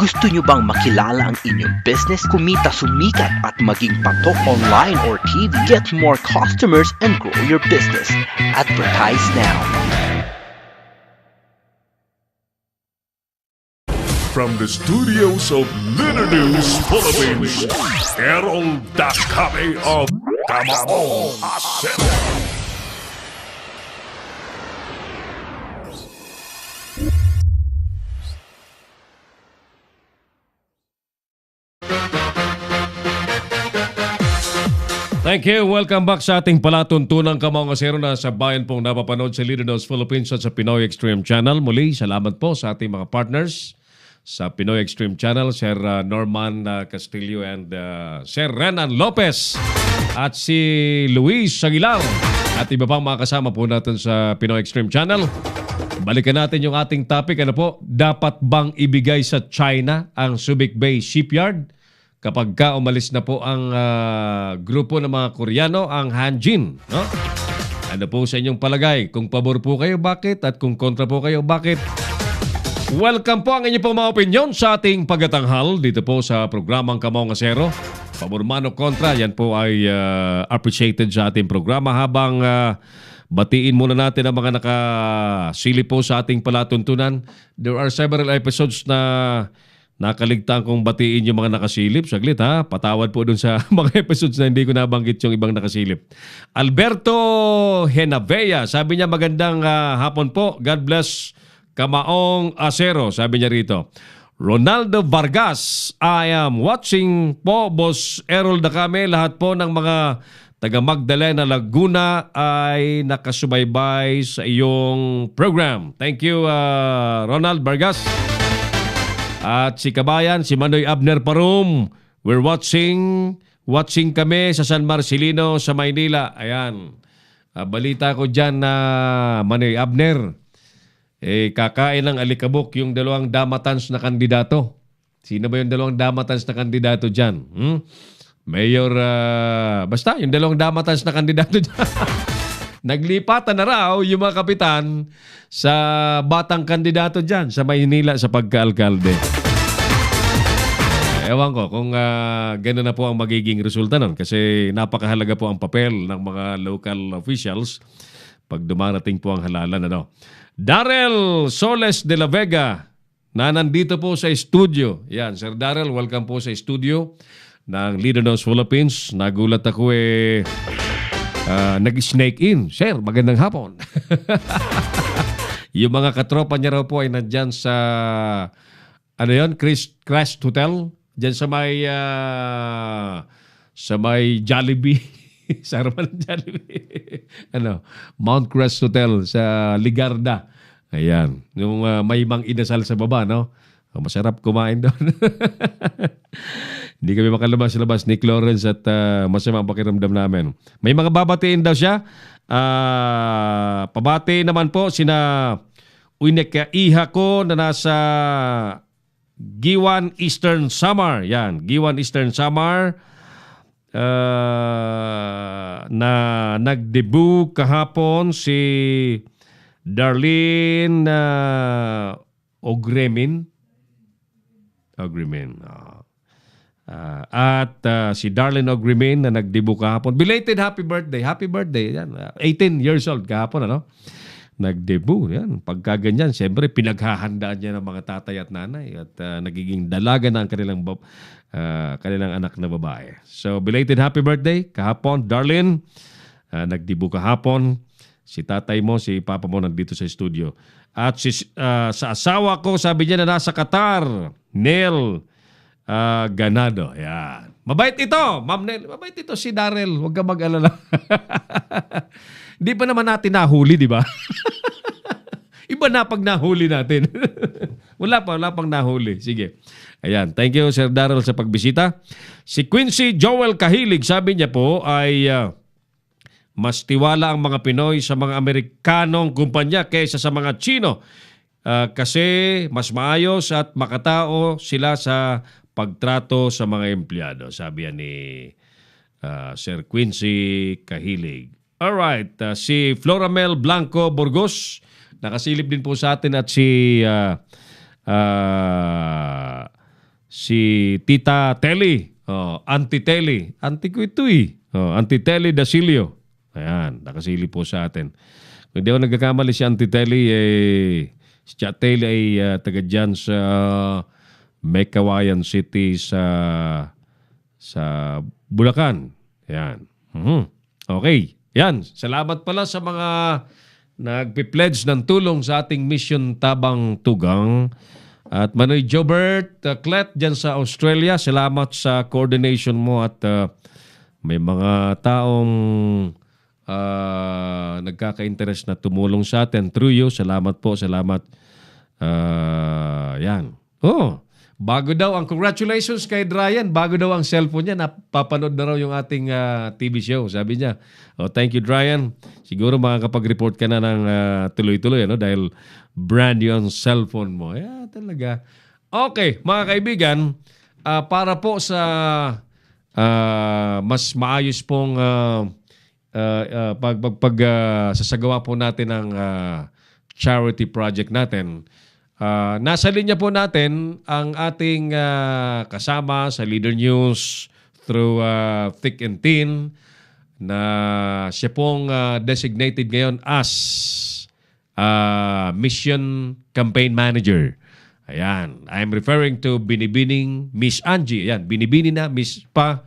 Gusto nyo bang makilala ang inyong business, kumita, sumikat at maging patok online or TV? Get more customers and grow your business. Advertise now. From the studios of Leader News Philippines, Errol Dakabe of Kamaong Asero. Thank you. Welcome back sa ating palatuntunang Kamaong Asero na sa bayan pong napapanood sa Leader News Philippines at sa Pinoy Extreme Channel. Muli, salamat po sa ating mga partners sa Pinoy Extreme Channel, Sir Norman Castillo and Sir Renan Lopez at si Luis Aguilar at iba pang mga kasama po natin sa Pinoy Extreme Channel. Balikan natin yung ating topic. Ano po? Dapat bang ibigay sa China ang Subic Bay Shipyard kapag ka umalis na po ang grupo ng mga Koreano, ang Hanjin? No? Ano po sa inyong palagay? Kung pabor po kayo, bakit? At kung kontra po kayo, bakit? Welcome po ang inyong pong mga opinion sa ating pagtatanghal dito po sa programang Kamaong Asero. Pabor man o kontra, yan po ay appreciated sa ating programa. Habang batiin muna natin ang mga nakasilip po sa ating palatuntunan. There are several episodes na nakaligtaan kong batiin yung mga nakasilip. Saglit ha, patawad po dun sa mga episodes na hindi ko nabanggit yung ibang nakasilip. Alberto Henavea, sabi niya magandang hapon po. God bless Kamaong Asero, sabi niya rito. Ronaldo Vargas, I am watching po, Boss Errol Dacame. Lahat po ng mga taga Magdalena, Laguna ay nakasubaybay sa iyong program. Thank you, Ronald Vargas. At si Kabayan, si Manoy Abner Parum, we're watching kami sa San Marcelino sa Maynila. Ayan, balita ko dyan na Manoy Abner, kakain ng alikabok yung dalawang damatans na kandidato. Sino ba yung dalawang damatans na kandidato dyan? Mayor, basta yung dalawang damatans na kandidato dyan. Naglipatan na raw yung mga kapitan sa batang kandidato dyan sa Maynila sa pagka-alkalde. Ewan ko kung gano'n na po ang magiging resulta nun kasi napakahalaga po ang papel ng mga local officials pag dumarating po ang halalan. Ano? Darrell Soles de la Vega na nandito po sa studio. Yan, Sir Darrell, welcome po sa studio ng Leader News Philippines. Nagulat ako nag-snake in. Sir, magandang hapon. Yung mga katropa niya raw po ay nandyan sa ano yun? Crest Hotel. Diyan sa may Jollibee. Sa harapan ng Jollibee. Mount Crest Hotel sa Ligarda. Ayan. Yung may mang inasal sa baba, no? Masarap kumain doon. Hindi kami makalabas-labas, Nick Lawrence, at masama ang pakiramdam namin. May mga babatiin daw siya. Pabati naman po sina Uinek Iha ko na nasa Giwan Eastern Samar. Yan, Giwan Eastern Samar. Na nag-debut kahapon si Darlene Ogremin. At si Darlene Ogremin na nag-debut kahapon. Belated happy birthday. Happy birthday. Yan. 18 years old kahapon. Nag-debut. Yan. Pagka ganyan, siyempre pinaghahandaan niya ng mga tatay at nanay at nagiging dalaga na ang kanilang anak na babae. So, belated happy birthday kahapon, Darlene. Nag-debut kahapon. Si tatay mo, si papa mo nandito sa studio. At sa asawa ko, sabi niya na nasa Qatar, Neil Ganado. Yan. Mabait ito, Ma'am Nel. Mabait ito si Darrell. Huwag ka mag-alala. Di pa naman natin nahuli, di ba? Iba na pag nahuli natin. wala pang nahuli. Sige. Ayan. Thank you, Sir Darrell, sa pagbisita. Si Quincy Joel Kahilig, sabi niya po, ay mas tiwala ang mga Pinoy sa mga Amerikanong kumpanya kaysa sa mga Chino. Kasi mas maayos at makatao sila sa pagtrato sa mga empleyado. Sabi yan ni Sir Quincy Kahilig. Alright, si Floramel Blanco Burgos, nakasilip din po sa atin at si si Tita Telly, Auntie Telly. Auntie ko ito eh. Auntie Telly Dasilio. Ayan, nakasili po sa atin. Kung di ako nagkakamali si Auntie Telly, si Tia Telly ay taga dyan sa Mekawayan City sa Bulacan. Ayan. Okay. Yan. Salamat pala sa mga nagpi-pledge ng tulong sa ating Mission Tabang Tugang. At Manoy Jobert Clet dyan sa Australia, salamat sa coordination mo at may mga taong nagkaka-interest na tumulong sa atin through you. Salamat po, salamat. Yan. Bago daw ang congratulations kay Ryan. Bago daw ang cellphone niya. Napapanood na raw yung ating TV show. Sabi niya, thank you, Ryan. Siguro makakapag-report ka na ng tuloy-tuloy dahil brand new ang cellphone mo. Talaga. Okay, mga kaibigan, para po sa mas maayos pong sasagawa po natin ng charity project natin, nasa linya po natin ang ating kasama sa Leader News through Thick and Thin na siya pong designated ngayon as Mission Campaign Manager. Ayan. I'm referring to Binibining Miss Angie. Ayan. Binibini na, Miss pa.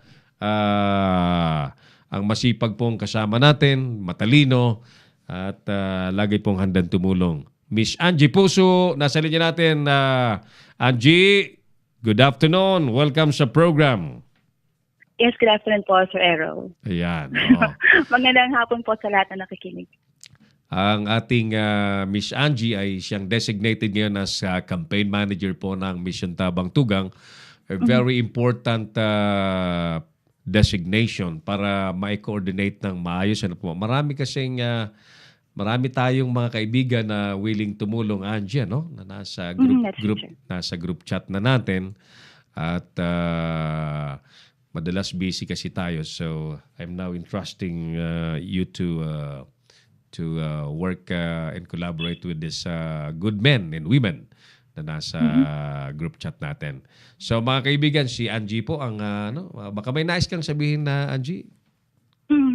Ang masipag pong kasama natin, matalino, at lagi pong handang tumulong. Miss Angie Puso, nasa linya natin. Angie, good afternoon. Welcome sa program. Yes, good afternoon po, Sir Errol. Ayan. Magandang hapon po sa lahat na nakikinig. Ang ating Miss Angie ay siyang designated ngayon as campaign manager po ng Mission Tabang Tugang. A very important designation para ma-coordinate ng maayos. Marami tayong mga kaibigan na willing tumulong, Angie, na nasa group chat na natin at madalas busy kasi tayo. So I'm now entrusting you to work and collaborate with these good men and women na nasa group chat natin. So mga kaibigan, si Angie po ang baka may nais kang sabihin na Angie?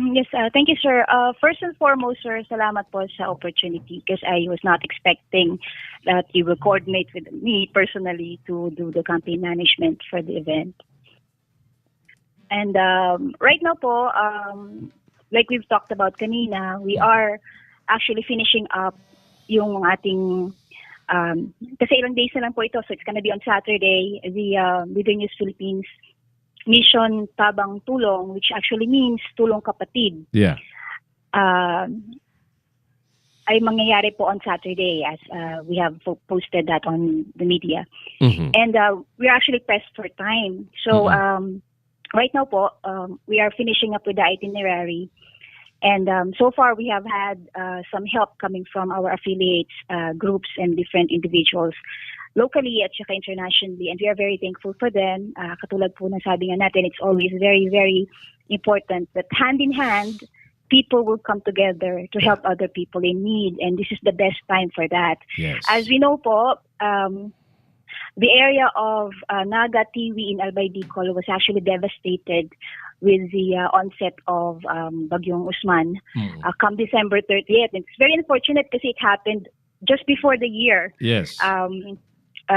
Yes, thank you, sir. First and foremost, sir, salamat po sa opportunity because I was not expecting that you will coordinate with me personally to do the campaign management for the event. And right now po, like we've talked about kanina, we are actually finishing up yung ating, kasi ilang days na lang po ito, so it's gonna be on Saturday, the Leader News Philippines Mission Tabang Tulong, which actually means Tulong Kapatid. Yeah. Ay mangyayari po on Saturday as we have posted that on the media. And we're actually pressed for time. So right now po, we are finishing up with the itinerary. And so far, we have had some help coming from our affiliates, groups, and different individuals locally at saka internationally. And we are very thankful for them. Katulad po ng sabi nga natin, it's always very, very important that hand in hand, people will come together to help other people in need. And this is the best time for that. Yes. As we know po, the area of Naga Tiwi in Albay Bicol was actually devastated with the onset of Bagyong Usman come December 30th. And it's very unfortunate kasi it happened just before the year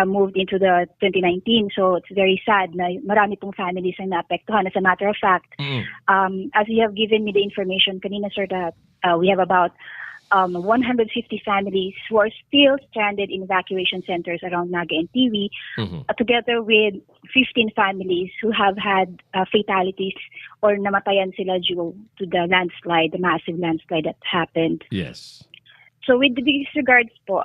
moved into the 2019. So it's very sad na marami pong families ang naapektuhan. As a matter of fact, as you have given me the information kanina, sir, that we have about 150 families who are still stranded in evacuation centers around Naga and Tiwi, together with 15 families who have had fatalities or namatayan sila due to the landslide, the massive landslide that happened. Yes. So with these regards po,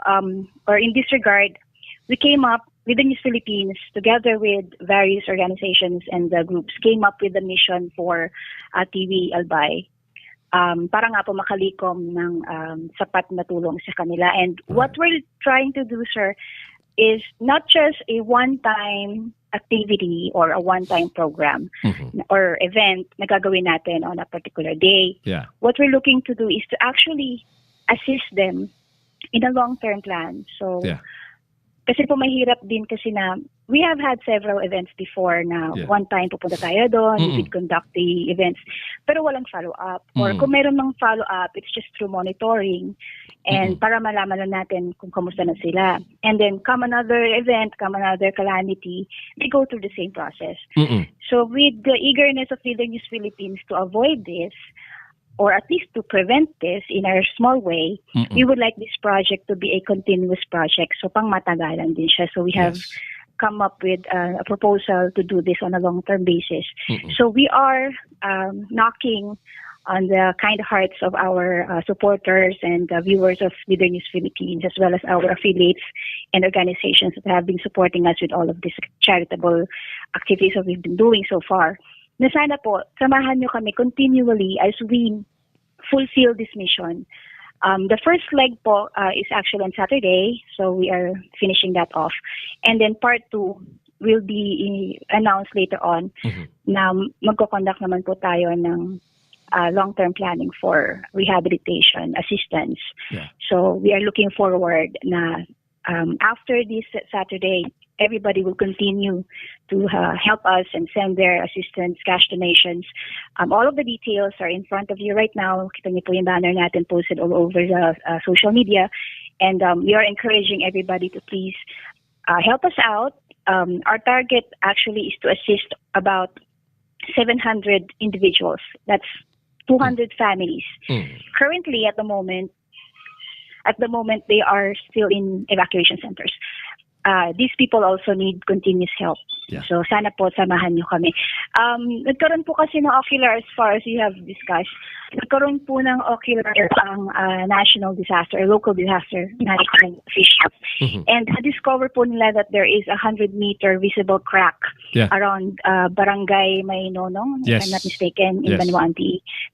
or in this regard, we came up with the News Philippines, together with various organizations and groups, came up with a mission for Tiwi Albay. Para nga po makalikom ng sapat na tulong sa kanila. And what we're trying to do, sir, is not just a one-time activity or a one-time program or event na gagawin natin on a particular day. Yeah. What we're looking to do is to actually assist them in a long-term plan. So, kasi po mahirap din kasi na we have had several events before na one time pupunta tayo doon, we would conduct the events, pero walang follow-up. Or kung meron ng follow-up, it's just through monitoring and para malaman na natin kung kamusta na sila. And then come another event, come another calamity, they go through the same process. So with the eagerness of Leader News Philippines to avoid this, or at least to prevent this in our small way, we would like this project to be a continuous project. So pang matagalan din siya. So we have come up with a proposal to do this on a long-term basis. So we are knocking on the kind hearts of our supporters and viewers of Leader News Philippines, as well as our affiliates and organizations that have been supporting us with all of these charitable activities that we've been doing so far. Na sana po, samahan nyo kami continually as we fulfill this mission. The first leg po is actually on Saturday, so we are finishing that off. And then part 2 will be announced later on na magko-conduct naman po tayo ng long-term planning for rehabilitation assistance. So we are looking forward na after this Saturday, everybody will continue to help us and send their assistance, cash donations. All of the details are in front of you right now. Kita niyo po yung banner natin posted all over the social media. And we are encouraging everybody to please help us out. Our target actually is to assist about 700 individuals. That's 200 families. Currently, at the moment, they are still in evacuation centers. These people also need continuous help. So sana po samahan niyo kami. Nagkaroon po kasi ng ocular, as far as you have discussed, nagkaroon po ng ocular ang national disaster, local disaster management officials. And na-discover po nila that there is a 100-meter visible crack around Barangay Maynonong, if I'm not mistaken, in Banwaan,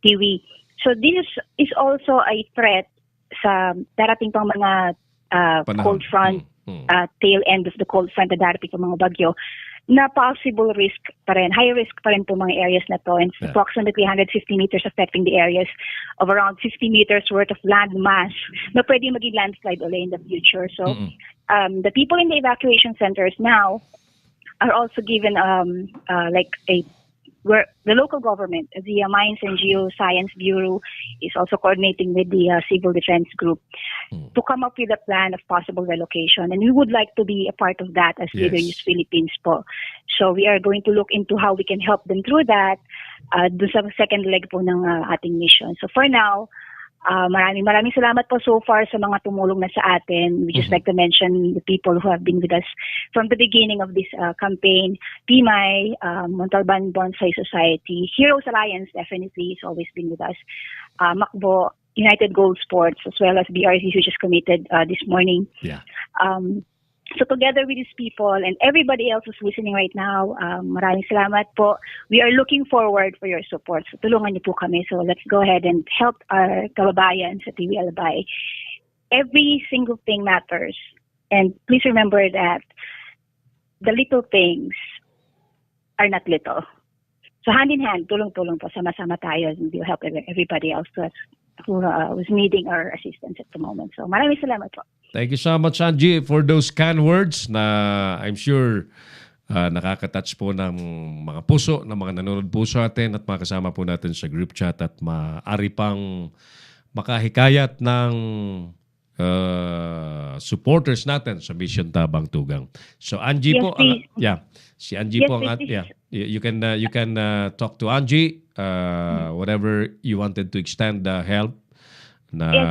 Tiwi. So this is also a threat sa darating pang mga cold front, tail end of the cold front na darating pang mga bagyo, na possible risk pa rin, high risk pa rin po mga areas na to, and approximately 150 meters affecting the areas of around 50 meters worth of land mass na pwede maging landslide ulit in the future. So the people in the evacuation centers now are also given where the local government, the Mines and Geoscience Bureau, is also coordinating with the Civil Defense Group to come up with a plan of possible relocation. And we would like to be a part of that as Leader News Philippines po. So we are going to look into how we can help them through that dun sa second leg po ng ating mission. So for now, maraming salamat po so far sa mga tumulong na sa atin. We just like to mention the people who have been with us from the beginning of this campaign. PMI, Montalban Bonsai Society, Heroes Alliance definitely has always been with us. Macbo, United Gold Sports, as well as BRC, who just committed this morning. So together with these people and everybody else who's listening right now, maraming salamat po. We are looking forward for your support. So tulungan niyo po kami. So let's go ahead and help our kababayan sa TV Albay. Every single thing matters. And please remember that the little things are not little. So hand in hand, tulong-tulong po, sama-sama tayo, and we'll help everybody else who was needing our assistance at the moment. So maraming salamat po. Thank you so much, Angie, for those kind words na I'm sure nakaka-touch po ng mga puso, ng mga nanonood po sa atin at makasama po natin sa group chat at maaari pang makahikayat ng supporters natin sa Mission Tabang Tugang. So Angie po, si Angie po ang you can talk to Angie whatever you wanted to extend the help. Yes,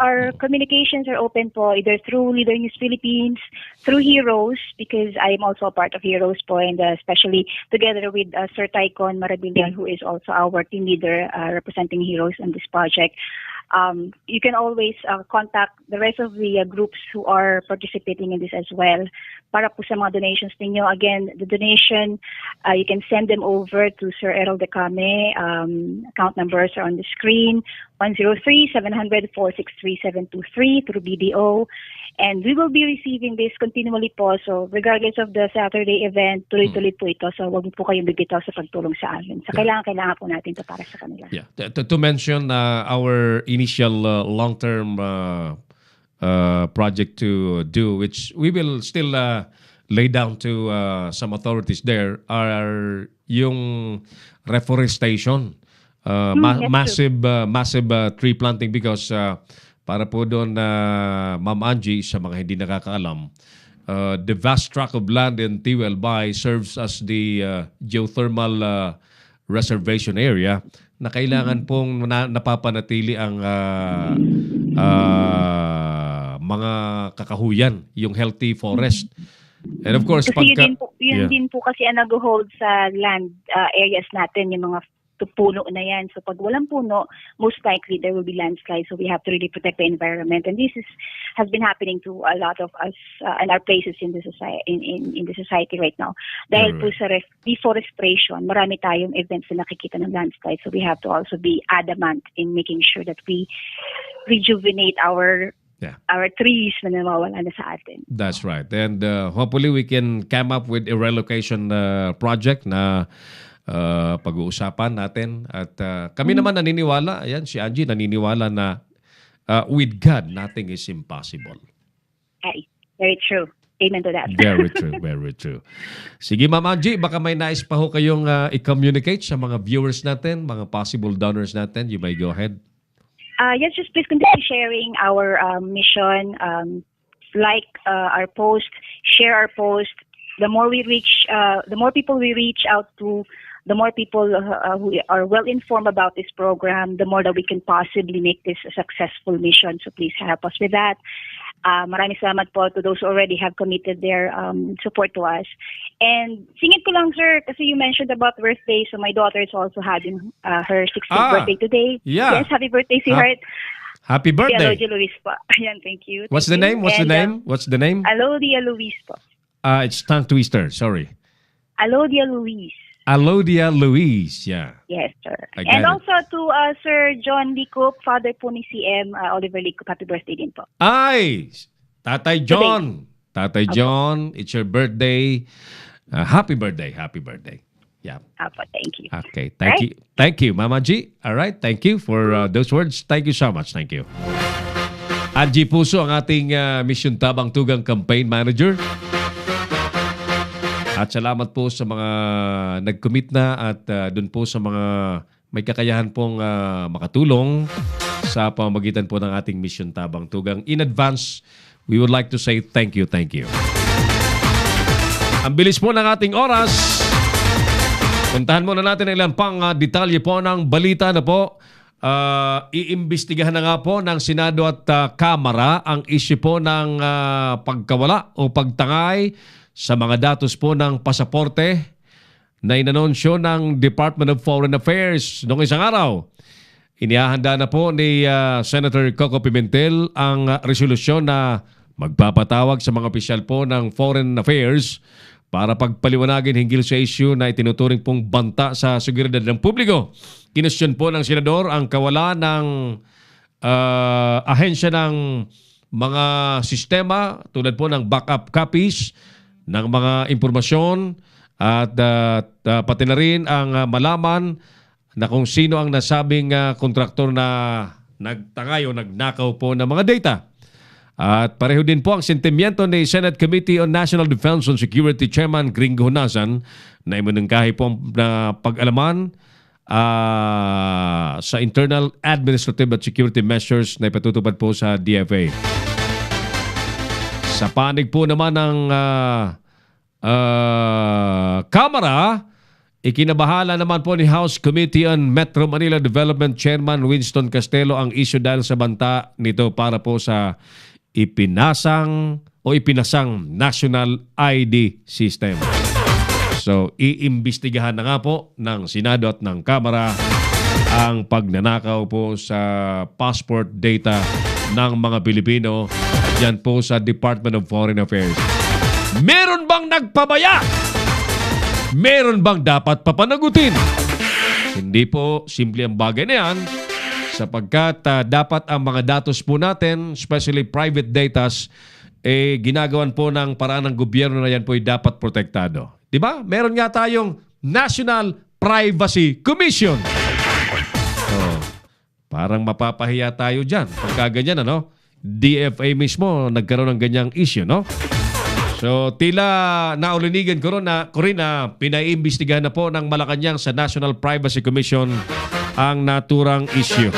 our communications are open po either through Leader News Philippines, through Heroes, because I'm also a part of Heroes po, and especially together with Sir Taikon Marabilian, who is also our team leader representing Heroes in this project. You can always contact the rest of the groups who are participating in this as well. Para po sa mga donations ninyo, again, the donation, you can send them over to Sir Errol Decame. Account numbers are on the screen, 103-700-463-723 through BDO. And we will be receiving this continually po. So regardless of the Saturday event, tuloy-tuloy po ito. So wag po kayong bibitaw sa pagtulong sa amin. So kailangan po natin ito para sa kanila. Yeah. To mention our initial long-term project to do, which we will still laid down to some authorities there are yung reforestation. Massive tree planting because para po doon Ma'am Angie, sa mga hindi nakakaalam, the vast tract of land in Tiwelbay serves as the geothermal reservation area na kailangan pong napapanatili ang mga kakahuyan, yung healthy forest. And of course, kasi yun din po kasi ang nag-hold sa land areas natin, yung mga puno na yan. So pag walang puno, most likely there will be landslides. So we have to really protect the environment. And this has been happening to a lot of us and our places in the society in the society right now. Dahil po sa deforestation, marami tayong events na nakikita ng landslides. So we have to also be adamant in making sure that we rejuvenate our trees na nawawala na sa atin. That's right. And hopefully we can come up with a relocation project na pag-uusapan natin. At kami naman naniniwala, ayan, si Angie naniniwala na with God, nothing is impossible. Ay, very true. Amen to that. Very true, very true. Sige, Ma'am Angie, baka may nais pa ho kayong i-communicate sa mga viewers natin, mga possible donors natin. You may go ahead. Yes, just please continue sharing our mission, like our post, share our post. The more we reach, the more people we reach out to, the more people who are well informed about this program, the more that we can possibly make this a successful mission. So please help us with that. Maraming salamat po to those who already have committed their support to us. And singit ko lang, sir, kasi you mentioned about birthday. So my daughter is also having her 16th birthday today. Yeah. Yes, happy birthday, sweetheart. Happy birthday. Alodia Luis po. Ayan, thank you. What's the name? What's the name? What's the name? Alodia Luis po. It's tongue twister. Sorry. Alodia Luis. Alodia Luis, yeah. Yes, sir. I And got it. also to Sir John Licup, father po ni CM Oliver Licup. Happy birthday din po. Ay, Tatay John. Tatay John, it's your birthday. Happy birthday. Happy birthday. Yeah. Apo, thank you. Okay. Thank you. Thank you, Mama G. All right. Thank you for those words. Thank you so much. Thank you. Angie Puso, ang ating Mission Tabang Tugang Campaign Manager. At salamat po sa mga nag-commit na at dun po sa mga may kakayahan pong makatulong sa pamamagitan po ng ating Mission Tabang Tugang. In advance, we would like to say thank you, thank you. Ang bilis po ng ating oras. Puntahan muna natin ang ilang pang detalye po ng balita na po. Iimbestigahan na nga po ng Senado at Kamara ang issue po ng pagkawala o pagtangay sa mga datos po ng pasaporte na inanunsyo ng Department of Foreign Affairs noong isang araw. Inihahanda na po ni Senator Coco Pimentel ang resolusyon na magpapatawag sa mga opisyal po ng Foreign Affairs para pagpaliwanagin hinggil sa issue na itinuturing pong banta sa seguridad ng publiko. Kinestyon po ng Senador ang kawalan ng ahensya ng mga sistema tulad po ng backup copies ng mga impormasyon at pati na rin ang malaman na kung sino ang nasabing kontraktor na nagtangay o nagnakaw po ng mga data. At pareho din po ang sentimiento ni Senate Committee on National Defense and Security Chairman Gringo Honasan na imunungkahi po na pag-alaman sa internal administrative at security measures na ipatutupad po sa DFA. Sa panig po naman ng Kamara, ikinabahala naman po ni House Committee on Metro Manila Development Chairman Winston Castelo ang issue dahil sa banta nito para po sa ipinasang National ID System. So, iimbestigahan na nga po ng Senado at ng Kamara ang pagnanakaw po sa passport data ng mga Pilipino dyan po sa Department of Foreign Affairs. Meron bang nagpabaya? Meron bang dapat papanagutin? Hindi po simple ang bagay na yan sapagkat dapat ang mga datos po natin, especially private datas, ginagawan po ng paraan ng gobyerno na yan po ay dapat protektado. Diba? Meron nga tayong National Privacy Commission. So, parang mapapahiya tayo dyan. Pagka ganyan, ano? DFA mismo nagkaroon ng ganyang issue, no? So, So tila naulinigan ko rin na pinaiimbestigahan na po ng Malacanang sa National Privacy Commission ang naturang issue.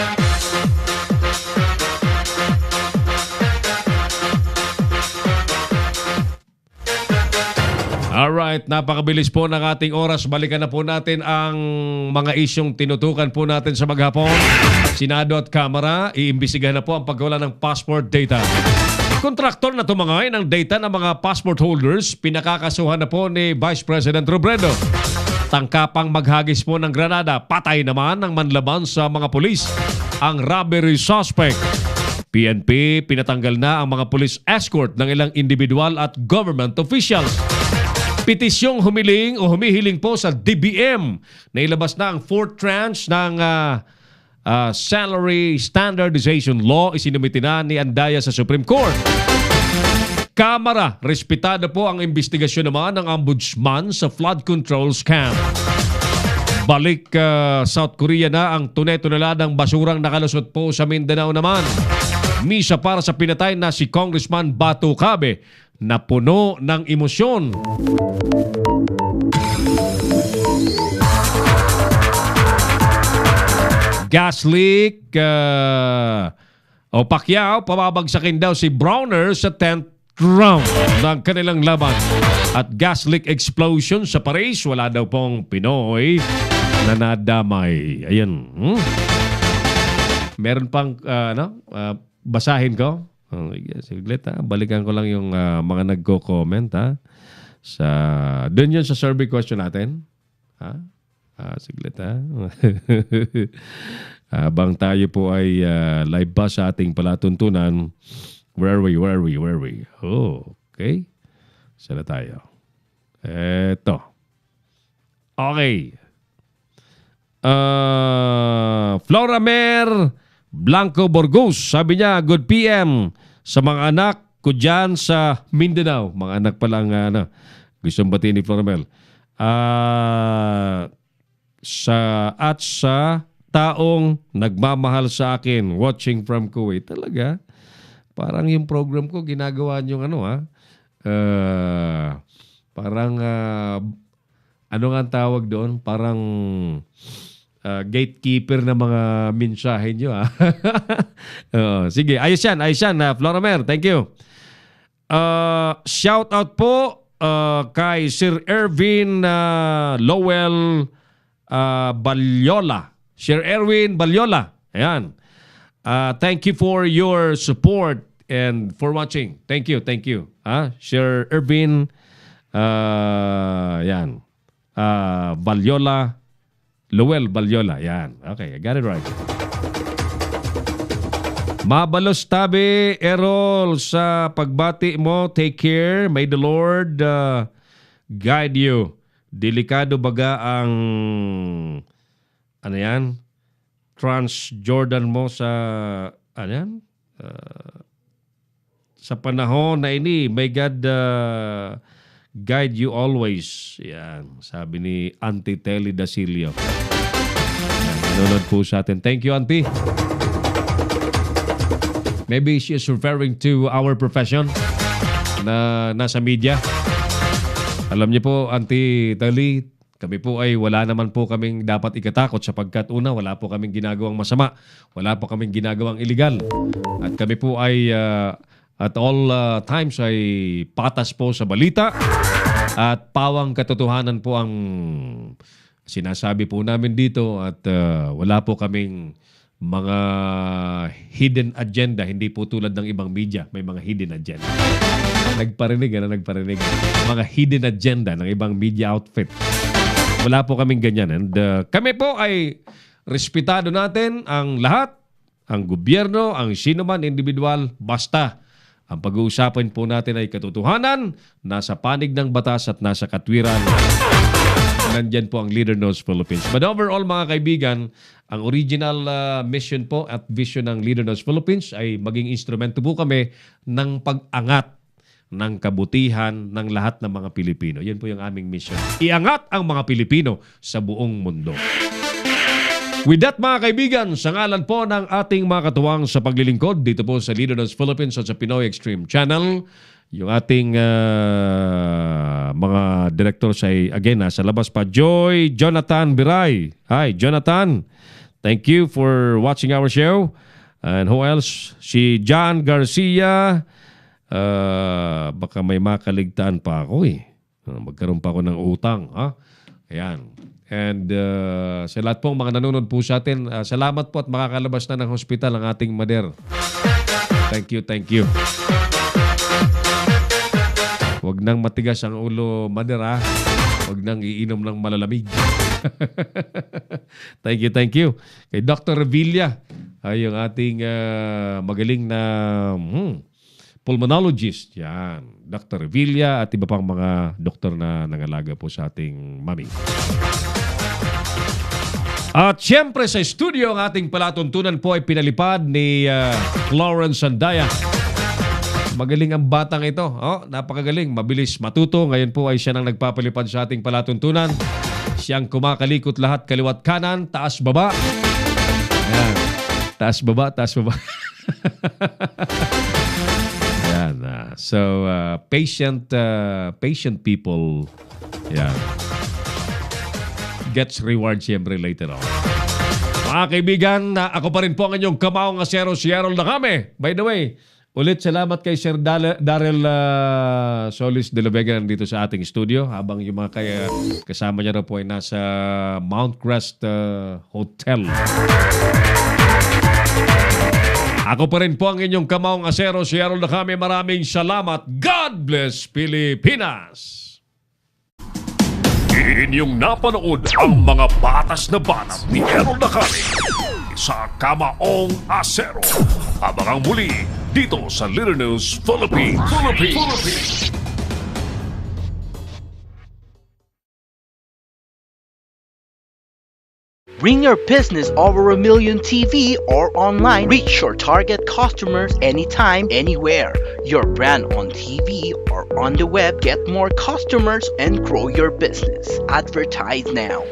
Alright, napakabilis po ng ating oras. Balikan na po natin ang mga isyong tinutukan po natin sa maghapon. Senado at Kamara, iimbestigahan na po ang pagwala ng passport data. Kontraktor na tumangay ng data ng mga passport holders, pinakakasuhan na po ni Vice President Robredo. Tangkapang maghagis po ng granada, patay naman ng manlaban sa mga pulis ang robbery suspect. PNP, pinatanggal na ang mga police escort ng ilang individual at government officials. Petisyong humihiling po sa DBM na ilabas na ang fourth tranche ng Salary Standardization Law, isinumiti na ni Andaya sa Supreme Court. Kamara, respetado po ang investigasyon naman ng Ombudsman sa flood control scam. Balik South Korea na ang tunay-tunaladang basurang nakalusot po sa Mindanao naman. Misa para sa pinatay na si Congressman Batu Cabe na puno ng emosyon. Gas leak. Pacquiao, pababagsakin daw si Browner sa 10th round ng kanilang laban. At gas leak explosion sa Paris. Wala daw pong Pinoy na nadamay. Ayan. Meron pang basahin ko. Siglit ha. Balikan ko lang yung mga nagko-comment ha. Doon yun sa survey question natin. Ha? Siglit ha. Habang tayo po ay live pa sa ating palatuntunan. Where are we? Oh, okay. Saan na tayo? Eto. Okay. Flora Mer Blanco Burgos, sabi niya, good PM sa mga anak ko dyan sa Mindanao. Mga anak pa lang, gustong batiin ni Floramel. Sa taong nagmamahal sa akin, watching from Kuwait. Talaga, parang yung program ko, ginagawa niyong parang, ano nga ang tawag doon? Parang gatekeeper na mga mensahe nyo. Sige, ayos yan, Floramer, thank you. Shout out po kay Sir Erwin Lowell Balyola. Sir Erwin Balyola. Ayan. Thank you for your support and for watching. Thank you. Sir Erwin yan. Balyola. Lowell Balyola. Yan. Okay, I got it right. Mabalos tabi, Errol, sa pagbati mo. Take care. May the Lord guide you. Delikado baga ang Transjordan mo sa sa panahon na ini. May God guide you always. Yan. Sabi ni Auntie Telly Dasilio. Nanonood po sa atin. Thank you, Auntie. Maybe she is referring to our profession na nasa media. Alam niyo po, Auntie Telly, kami po ay wala naman po kaming dapat ikatakot sapagkat una, wala po kaming ginagawang masama. Wala po kaming ginagawang illegal. At kami po ay at all times ay patas po sa balita at pawang katotohanan po ang sinasabi po namin dito at wala po kaming mga hidden agenda. Hindi po tulad ng ibang media, may mga hidden agenda. Nagparinig. Mga hidden agenda ng ibang media outfit. Wala po kaming ganyan. And kami po ay respetado natin ang lahat, ang gobyerno, ang sino man individual, basta ang pag-uusapan po natin ay katotohanan, nasa panig ng batas at nasa katwiran. Nandyan po ang Leader Knows Philippines. But overall mga kaibigan, ang original mission po at vision ng Leader Knows Philippines ay maging instrumento po kami ng pag-angat ng kabutihan ng lahat ng mga Pilipino. Yan po yung aming mission. Iangat ang mga Pilipino sa buong mundo. With that mga kaibigan, sa ngalan po ng ating mga katuwang sa paglilingkod dito po sa Leader Knows Philippines at sa Pinoy Extreme Channel, Yung ating mga directors ay again nasa labas pa. Joy Jonathan Biray. Hi, Jonathan. Thank you for watching our show. And who else? Si John Garcia. Baka may makaligtaan pa ako eh. Magkaroon pa ako ng utang. Ha? Ayan. And sa lahat pong mga nanonood po sa atin, salamat po at makakalabas na ng hospital ang ating Mader. Thank you, thank you. Huwag nang matigas ang ulo, Mader, ha? Huwag nang iinom ng malalamig. Thank you, thank you. Kay Dr. Revilla, ay yung ating magaling na pulmonologist. Yan. Dr. Revilla at iba pang mga doktor na nangalaga po sa ating mami. At siyempre sa studio ang ating palatuntunan po ay pinalipad ni Florence Sandaya. Magaling ang batang ito. Oh, napakagaling, mabilis matuto. Ngayon po ay siya nang nagpapalipad sa ating palatuntunan. Siyang kumakalikot lahat kaliwat kanan, taas baba. Ayan. Taas baba, taas baba. Ayan. So patient people. Ayan. Gets reward siyempre later on. Mga kaibigan, ako pa rin po ang inyong kamaong asero si Errol Dacame. By the way, ulit salamat kay Sir Darrell Solis de la Vega dito sa ating studio habang yung mga kasama niya raw po ay nasa Mount Crest Hotel. Ako pa rin po ang inyong kamaong asero si Errol Dacame. Maraming salamat. God bless Pilipinas! Inyong napanood ang mga batas na banat ni Errol Dacame sa Kamaong Asero. Abangang muli dito sa Little News Philippines. Bring your business over 1 million TV or online. Reach your target customers anytime, anywhere. Your brand on TV or on the web. Get more customers and grow your business. Advertise now.